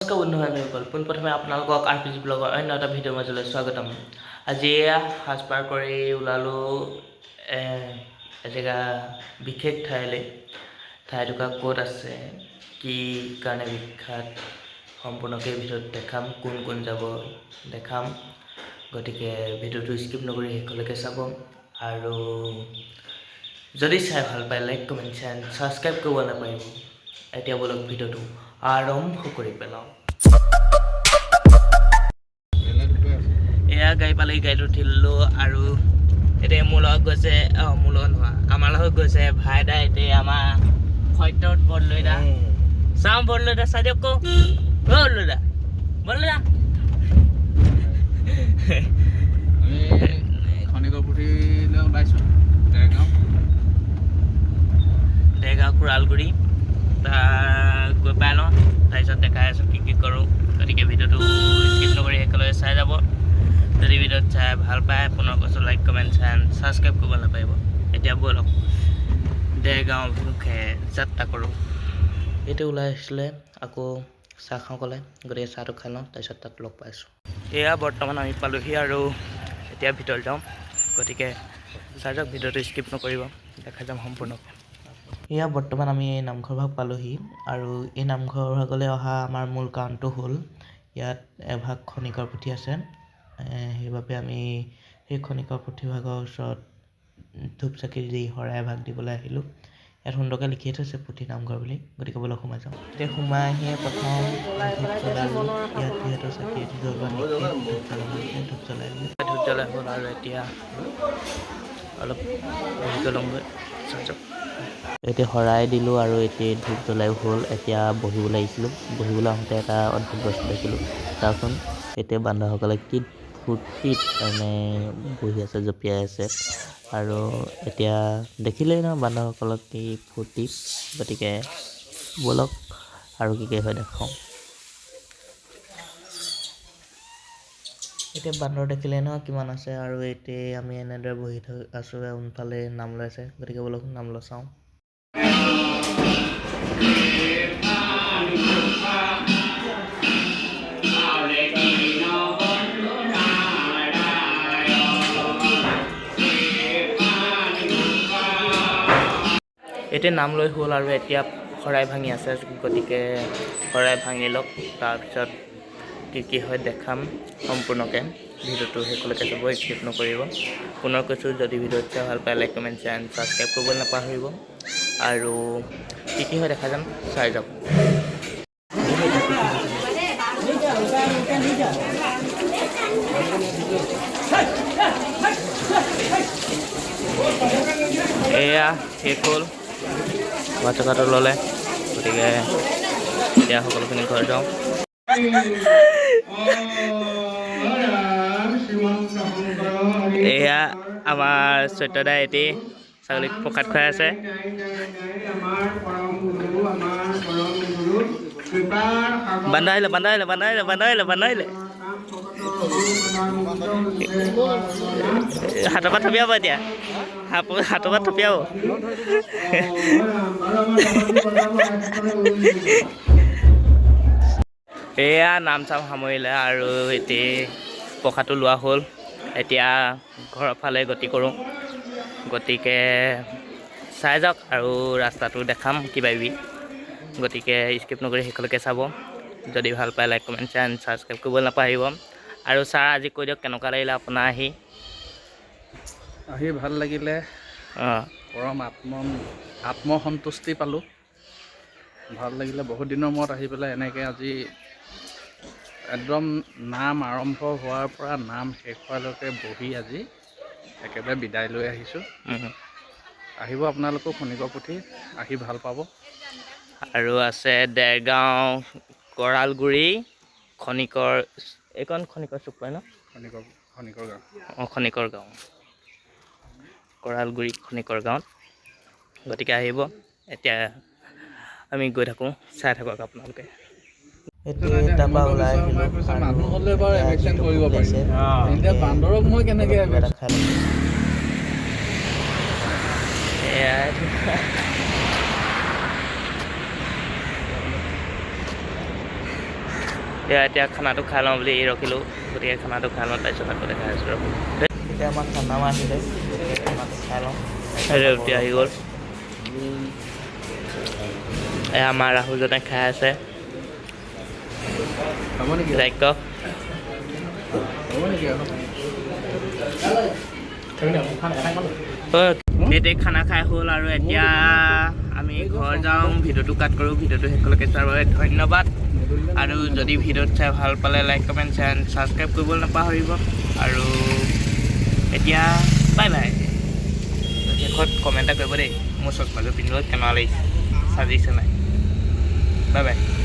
নমস্কাৰ বন্ধুবান্ধৱীসকল, পোনপ্ৰথমে আপোনালোকক RPG ব্লগৰ অন্য এটা ভিডিঅ'ৰ মাজলৈ স্বাগতম। আজি সাজপাৰ কৰি ওলালোঁ এজেগা বিশেষ ঠাইলৈ। ঠাইটুকুৰা ক'ত আছে, কি কাৰণে বিখ্যাত, সম্পূৰ্ণকৈ ভিডিঅ'ত দেখাম। কোন কোন যাব দেখাম, গতিকে ভিডিঅ'টো স্কিপ নকৰি শেষলৈকে চাব। আৰু যদি চাই ভাল পায় লাইক কমেণ্ট এণ্ড ছাবস্ক্ৰাইব কৰিব নাপাৰিব। এতিয়া বলক ভিডিঅ'টো আৰম্ভ কৰি পেলাওঁ। এয়া গাড়ী পালেহি, গাড়ীত উঠিলোঁ আৰু এতিয়া মোৰ লগত গৈছে, মোৰ লগত নহয়, আমাৰ লগত গৈছে ভাইদা। এতিয়া আমাৰ সত্যত বৰদলৈদা, চাওঁ বৰদলৈদা চাই দিয়ক কওঁ, বৰদলৈদা বৰদলৈদা। খনিকৰপুথিলৈ ওলাইছোঁ, দেৰগাঁও কোৰালগুৰি। তাৰ গৈ পাই লওঁ, তাৰপিছত দেখাই আছোঁ কি কি কৰোঁ। গতিকে ভিডিঅ'টো স্কিপ নকৰি একেলগে চাই যাব। যদি ভিডিঅ'ত চাই ভাল পায়, পুনৰ কৈছোঁ লাইক কমেণ্ট এণ্ড ছাবস্ক্ৰাইব কৰিব নাপাৰিব। এতিয়া ব'লক দেৰগাঁও অভিমুখে যাত্ৰা কৰোঁ। এইটো ওলাই আহিছিলে, আকৌ চাহ খাওঁ ক'লে, গতিকে চাহটো খাই লওঁ, তাৰপিছত তাত লগ পাইছোঁ। এয়া বৰ্তমান আমি পালোহি আৰু এতিয়া ভিতৰত যাওঁ। গতিকে চাই যাওক, ভিডিঅ'টো স্কিপ নকৰিব, দেখা যাম সম্পূৰ্ণকৈ। এয়া বৰ্তমান আমি এই নামঘৰ ভাগ পালোহি আৰু এই নামঘৰ ভাগলৈ অহা আমাৰ মূল কাৰণটো হ'ল ইয়াত এভাগ খনিকৰ পুথি আছে। সেইবাবে আমি সেই খনিকৰ পুথিভাগৰ ওচৰত ধূপ চাকি দি শৰাই এভাগ দিবলৈ আহিলোঁ। ইয়াত সুন্দৰকৈ লিখিয়ে থৈছে পুথি নামঘৰ বুলি, গতিকে ব'লক সোমাই যাওঁ। এতিয়া সোমাই আহিয়ে প্ৰথম ধূপ জ্বলালোঁ। ইয়াত যিহেতু চাকি জ্বলোৱা নিষেধ, ধূপ জ্বলাবলৈ ধূপ জ্বলাই দিলোঁ। ধূপ জ্বলাই হ'ল আৰু এতিয়া অলপ বহি লওঁগৈ, চাই যাওক। এতিয়া শৰাই দিলোঁ আৰু এতিয়া ধূপ জ্বলাই হ'ল। এতিয়া বহিবলৈ আহিছিলোঁ, বহিবলৈ আহোঁতে এটা অদ্ভুত বস্তু দেখিলোঁ। চাওকচোন, এতিয়া বান্দৰসকলে কি ফূৰ্তিত বহি আছে, জঁপিয়াই আছে। আৰু এতিয়া দেখিলেই ন বান্দৰসকলক কি ফূৰ্তি, গতিকে ব'লক আৰু কি হয় দেখাওঁ। এতিয়া বান্দৰ দেখিলে ন কিমান আছে, আৰু এতিয়া আমি এনেদৰে বহি আছোঁ, সোনফালে নাম লৈ আছে, গতিকে ব'লক নাম লৈ চাওঁ। এতিয়া নাম লৈ হ'ল আৰু এতিয়া শৰাই ভাঙি আছে, গতিকে শৰাই ভাঙি লওক, তাৰপিছত কি হয় দেখাম সম্পূৰ্ণকৈ। ভিডিঅ'টো শেষলৈকে চাব, স্কিপ নকৰিব। পুনৰ কৈছোঁ, যদি ভিডিঅ'ত চাই ভাল পায় লাইক কমেণ্ট এণ্ড ছাবস্ক্ৰাইব কৰিব নাপাহৰিব। আৰু কি হয় দেখা যাম, চাই যাওক। এয়া শেষ হ'ল, বাচ্চাটো ল'লে, গতিকে এতিয়া সকলোখিনি ঘৰ যাওঁ। এয়া আমাৰ চৈত্যদাই এটি ছাগলীক প্ৰসাদ খুৱাই আছে। বান্দা আহিলে, বান্দা আহিলে, বান্দা আহিলে, বান্দা আহিলে, বান্দা আহিলে। হাতৰ পৰা থপিয়াব এতিয়া, হাতৰ পৰা থপিয়াব। এয়া নাম চাম সামৰিলে আৰু এতিয়া প্ৰসাদটো লোৱা হ'ল। এতিয়া ঘৰৰ ফালে গতি কৰোঁ, গতিকে চাই যাওক আৰু ৰাস্তাটো দেখাম কিবাকিবি। গতিকে স্কিপ নকৰি শেষলৈকে চাব। যদি ভাল পায় লাইক কমেণ্ট এণ্ড ছাবস্ক্ৰাইব কৰিব নাপাহৰিব। আৰু ছাৰ আজি কৈ দিয়ক, কেনেকুৱা লাগিলে আপোনাৰ আহি ভাল লাগিলে, পৰম আত্মসন্তুষ্টি পালোঁ, ভাল লাগিলে। বহুত দিনৰ মূৰত আহি পেলাই এনেকৈ আজি একদম নাম আৰম্ভ হোৱাৰ পৰা নাম শেষ হোৱালৈকে বহি আজি একেবাৰে বিদায় লৈ আহিছোঁ। আহিব আপোনালোকেও খনিকৰ পুথি, আহি ভাল পাব। আৰু আছে দেৰগাঁও কৰালগুৰি খনিকৰ, এইখন খনিকৰ চুক পায় ন, খনিকৰ গাঁও। খনিকৰ গাঁও, কৰালগুৰি খনিকৰ গাঁৱত। গতিকে আহিব, এতিয়া আমি গৈ থাকোঁ, চাই থাকক আপোনালোকে। তাৰপৰা ওলাই আহিলোঁ, মানুহ হ'লে বাৰু এভেকচন কৰিব পাৰি, এতিয়া বান্দৰক মই কেনেকৈ এতিয়া খানাটো খাই লওঁ বুলি ৰখিলোঁ গতিকে খানাটো খাই লওঁ তাৰপিছত আকৌ দেখাই আছোঁ ৰ'ব এতিয়া আমাৰ খানাও আহিলে খানাটো খাই লওঁ ৰুটি আহি গ'ল এয়া আমাৰ ৰাহুলজনে খাই আছে দায়িত্ব এতিয়া খানা খাই হ'ল আৰু এতিয়া আমি ঘৰ যাওঁ ভিডিঅ'টো কাট কৰোঁ ভিডিঅ'টো শেষলৈকে চোৱাৰ বাবে ধন্যবাদ আৰু যদি ভিডিঅ'ত চাই ভাল পালে লাইক কমেণ্ট শ্বেয়াৰ ছাবস্ক্ৰাইব কৰিবলৈ নাপাহৰিব আৰু এতিয়া বাই বাই শেষত কমেণ্ট এটা কৰিব দেই মোৰ চশমাযোৰ পিন্ধিবলৈ কেনেকুৱা লাগিছে চাজিছে নাই বাই বাই